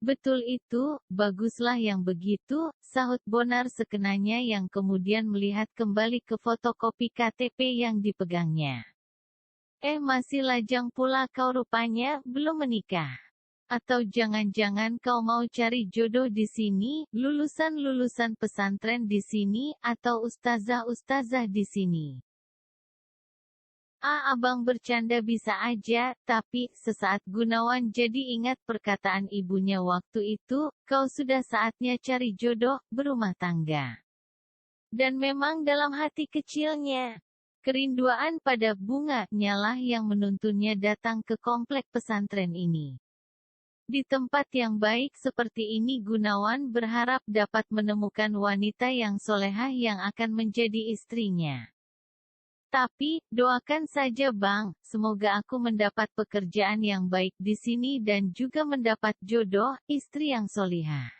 Betul itu, baguslah yang begitu, sahut Bonar sekenanya yang kemudian melihat kembali ke fotokopi KTP yang dipegangnya. Masih lajang pula kau rupanya, belum menikah. Atau jangan-jangan kau mau cari jodoh di sini, lulusan-lulusan pesantren di sini, atau ustazah-ustazah di sini. Abang bercanda bisa aja, tapi, sesaat Gunawan jadi ingat perkataan ibunya waktu itu, kau sudah saatnya cari jodoh, berumah tangga. Dan memang dalam hati kecilnya, kerinduan pada bunga, nyalah yang menuntunnya datang ke komplek pesantren ini. Di tempat yang baik seperti ini Gunawan berharap dapat menemukan wanita yang solehah yang akan menjadi istrinya. Tapi, doakan saja Bang, semoga aku mendapat pekerjaan yang baik di sini dan juga mendapat jodoh, istri yang solihah.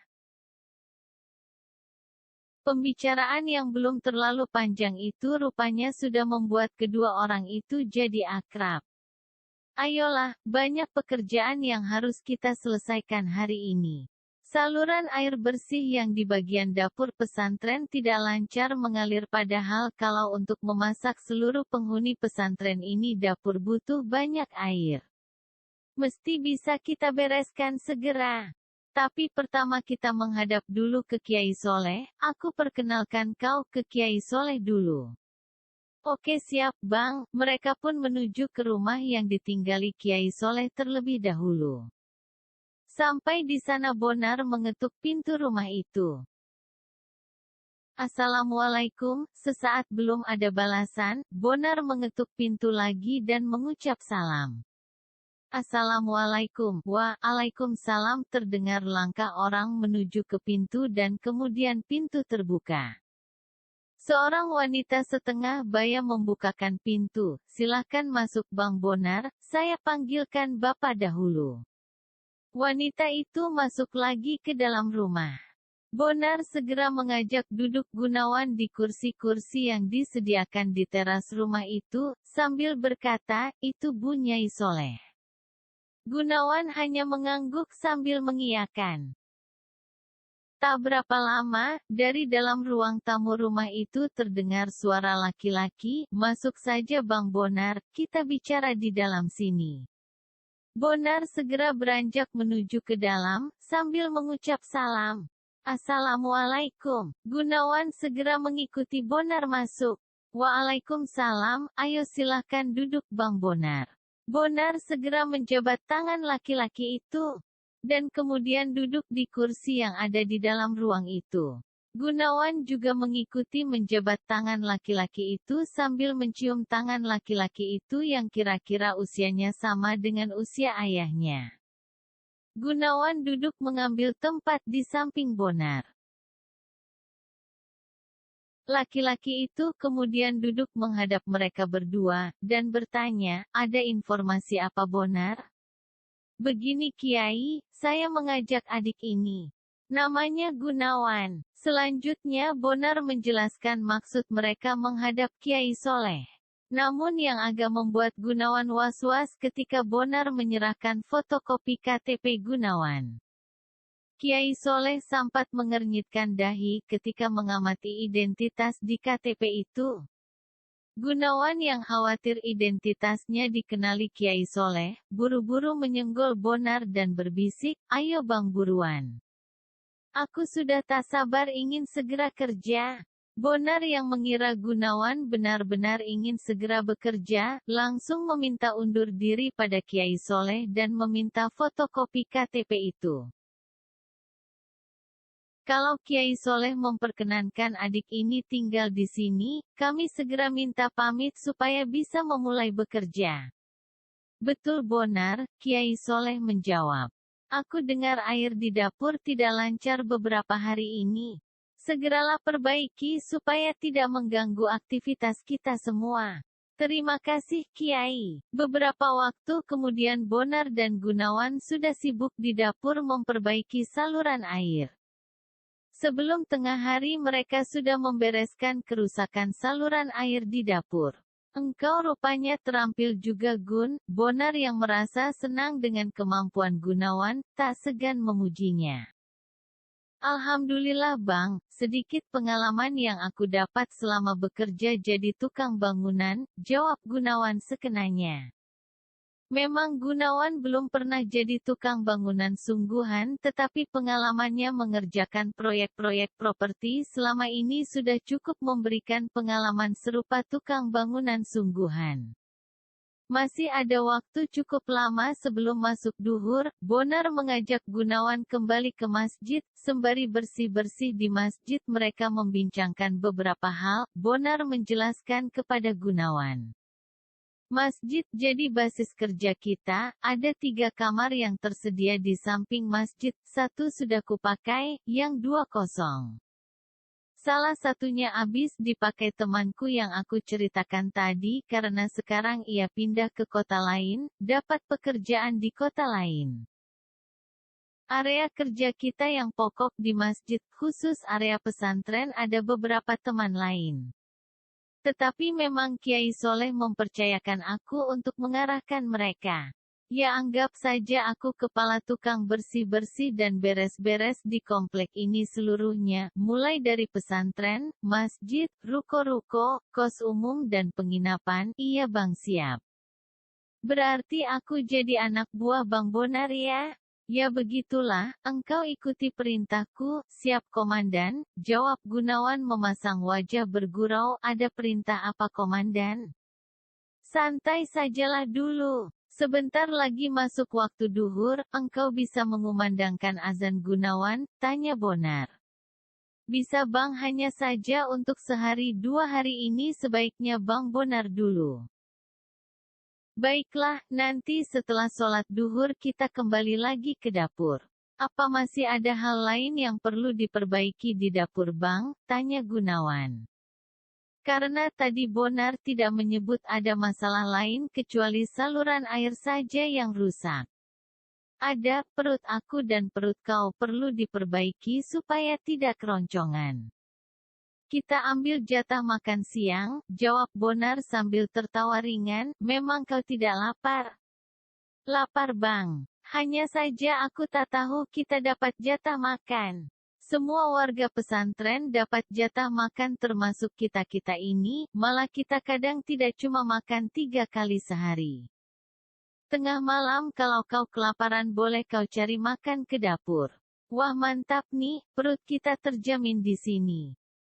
Pembicaraan yang belum terlalu panjang itu rupanya sudah membuat kedua orang itu jadi akrab. Ayolah, banyak pekerjaan yang harus kita selesaikan hari ini. Saluran air bersih yang di bagian dapur pesantren tidak lancar mengalir padahal kalau untuk memasak seluruh penghuni pesantren ini dapur butuh banyak air. Mesti bisa kita bereskan segera. Tapi pertama kita menghadap dulu ke Kiai Soleh, aku perkenalkan kau ke Kiai Soleh dulu. Oke siap Bang, mereka pun menuju ke rumah yang ditinggali Kiai Soleh terlebih dahulu. Sampai di sana Bonar mengetuk pintu rumah itu. Assalamualaikum, sesaat belum ada balasan, Bonar mengetuk pintu lagi dan mengucap salam. Assalamualaikum, waalaikumsalam terdengar langkah orang menuju ke pintu dan kemudian pintu terbuka. Seorang wanita setengah baya membukakan pintu, silahkan masuk Bang Bonar, saya panggilkan Bapak dahulu. Wanita itu masuk lagi ke dalam rumah. Bonar segera mengajak duduk Gunawan di kursi-kursi yang disediakan di teras rumah itu, sambil berkata, itu Bu Nyai Soleh. Gunawan hanya mengangguk sambil mengiyakan. Tak berapa lama, dari dalam ruang tamu rumah itu terdengar suara laki-laki, masuk saja Bang Bonar, kita bicara di dalam sini. Bonar segera beranjak menuju ke dalam, sambil mengucap salam. Assalamualaikum. Gunawan segera mengikuti Bonar masuk. Waalaikumsalam, ayo silahkan duduk Bang Bonar. Bonar segera menjabat tangan laki-laki itu. Dan kemudian duduk di kursi yang ada di dalam ruang itu. Gunawan juga mengikuti menjabat tangan laki-laki itu sambil mencium tangan laki-laki itu yang kira-kira usianya sama dengan usia ayahnya. Gunawan duduk mengambil tempat di samping Bonar. Laki-laki itu kemudian duduk menghadap mereka berdua, dan bertanya, ada informasi apa Bonar? Begini Kiai, saya mengajak adik ini. Namanya Gunawan. Selanjutnya Bonar menjelaskan maksud mereka menghadap Kiai Soleh. Namun yang agak membuat Gunawan was-was ketika Bonar menyerahkan fotokopi KTP Gunawan. Kiai Soleh sempat mengernyitkan dahi ketika mengamati identitas di KTP itu. Gunawan yang khawatir identitasnya dikenali Kiai Soleh, buru-buru menyenggol Bonar dan berbisik, ayo Bang buruan. Aku sudah tak sabar ingin segera kerja. Bonar yang mengira Gunawan benar-benar ingin segera bekerja, langsung meminta undur diri pada Kiai Soleh dan meminta fotokopi KTP itu. Kalau Kiai Soleh memperkenankan adik ini tinggal di sini, kami segera minta pamit supaya bisa memulai bekerja. Betul Bonar, Kiai Soleh menjawab. Aku dengar air di dapur tidak lancar beberapa hari ini. Segeralah perbaiki supaya tidak mengganggu aktivitas kita semua. Terima kasih Kiai. Beberapa waktu kemudian Bonar dan Gunawan sudah sibuk di dapur memperbaiki saluran air. Sebelum tengah hari mereka sudah membereskan kerusakan saluran air di dapur. Engkau rupanya terampil juga Gun. Bonar yang merasa senang dengan kemampuan Gunawan, tak segan memujinya. Alhamdulillah Bang, sedikit pengalaman yang aku dapat selama bekerja jadi tukang bangunan, jawab Gunawan sekenanya. Memang Gunawan belum pernah jadi tukang bangunan sungguhan, tetapi pengalamannya mengerjakan proyek-proyek properti selama ini sudah cukup memberikan pengalaman serupa tukang bangunan sungguhan. Masih ada waktu cukup lama sebelum masuk duhur, Bonar mengajak Gunawan kembali ke masjid, sembari bersih-bersih di masjid mereka membincangkan beberapa hal. Bonar menjelaskan kepada Gunawan. Masjid jadi basis kerja kita, ada 3 kamar yang tersedia di samping masjid, 1 sudah kupakai, yang 2 kosong. Salah satunya habis dipakai temanku yang aku ceritakan tadi karena sekarang ia pindah ke kota lain, dapat pekerjaan di kota lain. Area kerja kita yang pokok di masjid, khusus area pesantren ada beberapa teman lain. Tetapi memang Kiai Soleh mempercayakan aku untuk mengarahkan mereka. Ya anggap saja aku kepala tukang bersih-bersih dan beres-beres di komplek ini seluruhnya, mulai dari pesantren, masjid, ruko-ruko, kos umum dan penginapan. Iya Bang siap. Berarti aku jadi anak buah Bang Bonar ya? Ya begitulah, engkau ikuti perintahku, siap komandan, jawab Gunawan memasang wajah bergurau. Ada perintah apa komandan? Santai sajalah dulu. Sebentar lagi masuk waktu duhur, engkau bisa mengumandangkan azan Gunawan, tanya Bonar. Bisa Bang, hanya saja untuk sehari 2 hari ini sebaiknya Bang Bonar dulu. Baiklah, nanti setelah sholat duhur kita kembali lagi ke dapur. Apa masih ada hal lain yang perlu diperbaiki di dapur Bang? Tanya Gunawan. Karena tadi Bonar tidak menyebut ada masalah lain kecuali saluran air saja yang rusak. Ada, perut aku dan perut kau perlu diperbaiki supaya tidak keroncongan. Kita ambil jatah makan siang, jawab Bonar sambil tertawa ringan. Memang kau tidak lapar? Lapar Bang. Hanya saja aku tak tahu kita dapat jatah makan. Semua warga pesantren dapat jatah makan termasuk kita-kita ini, malah kita kadang tidak cuma makan 3 kali sehari. Tengah malam kalau kau kelaparan boleh kau cari makan ke dapur. Wah mantap nih, perut kita terjamin di sini.